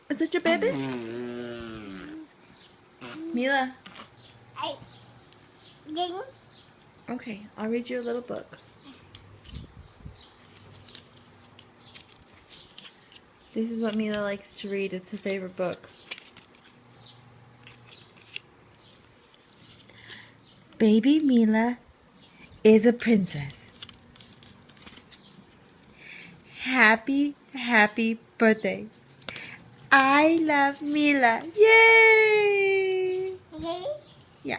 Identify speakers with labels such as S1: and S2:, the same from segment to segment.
S1: Is that your baby? Mila. Okay, I'll read you a little book. This is what Mila likes to read. It's her favorite book. Baby Mila is a princess. Happy, happy birthday. I love Mila. Yay! Yeah.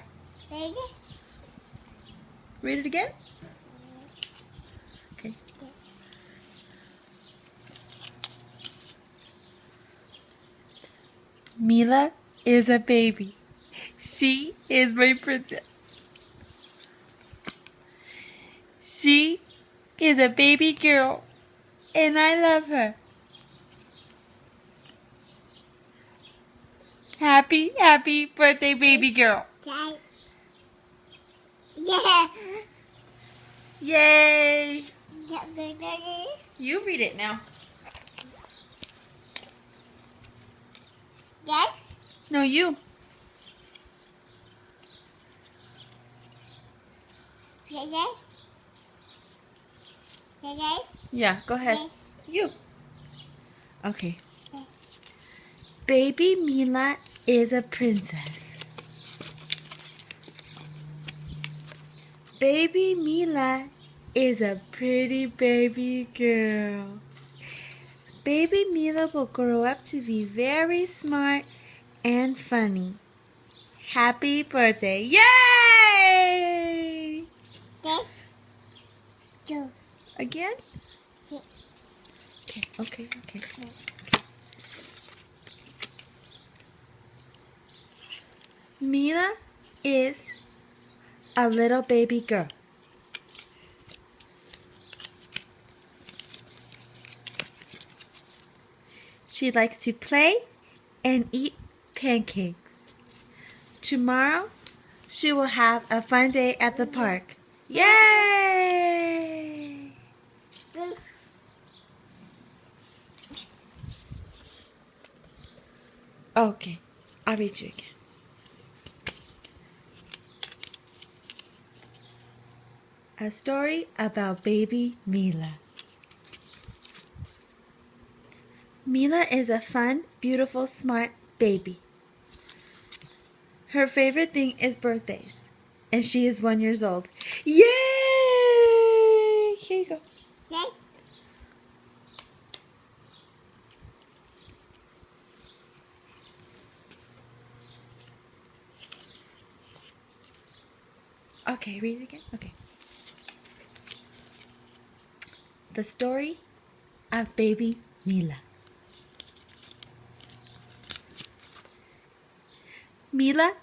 S1: Read it again? Okay. Mila is a baby. She is my princess. She is a baby girl, and I love her. Happy, happy birthday, baby girl.
S2: Yeah.
S1: Yay! You read it now.
S2: Yes.
S1: No, you.
S2: Yes. Yes.
S1: Yeah, go ahead.
S2: Yes.
S1: You. Okay. Baby Mila is a princess. Baby Mila is a pretty baby girl. Baby Mila will grow up to be very smart and funny. Happy birthday. Yay!
S2: Yes. Two.
S1: Again?
S2: Yes.
S1: Okay. Mila is a little baby girl. She likes to play and eat pancakes. Tomorrow, she will have a fun day at the park. Yay! Okay, I'll read you again. A story about baby Mila. Mila is a fun, beautiful, smart baby. Her favorite thing is birthdays, and she is 1 year old. Yay! Here you go.
S2: Yes.
S1: Okay, read it again. Okay. The story of baby Mila. Mila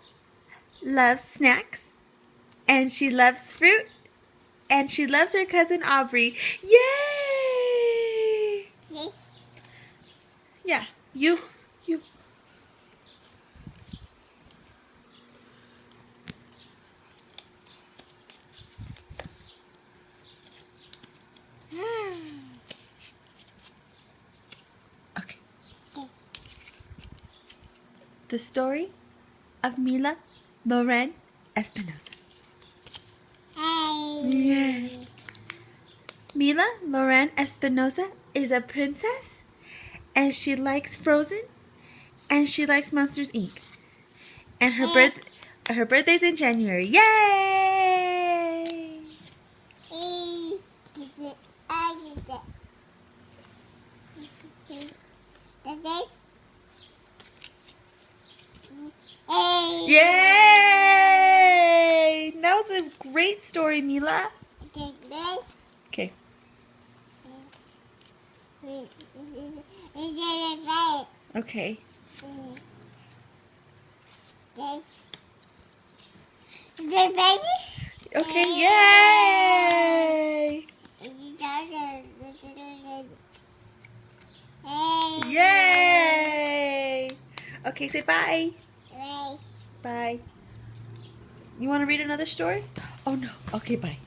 S1: loves snacks, and she loves fruit, and she loves her cousin Aubrey. Yay!
S2: Yes.
S1: Yeah, you. Okay. The story of Mila Lorén Espinoza. Yeah. Mila Lorén Espinoza is a princess, and she likes Frozen, and she likes Monsters Inc. And her birthday's in January. Yay! Yay! That was a great story, Mila. Okay. Okay. Okay, yay! Yay! Okay, say bye. Bye. You want to read another story? Oh no. Okay, bye.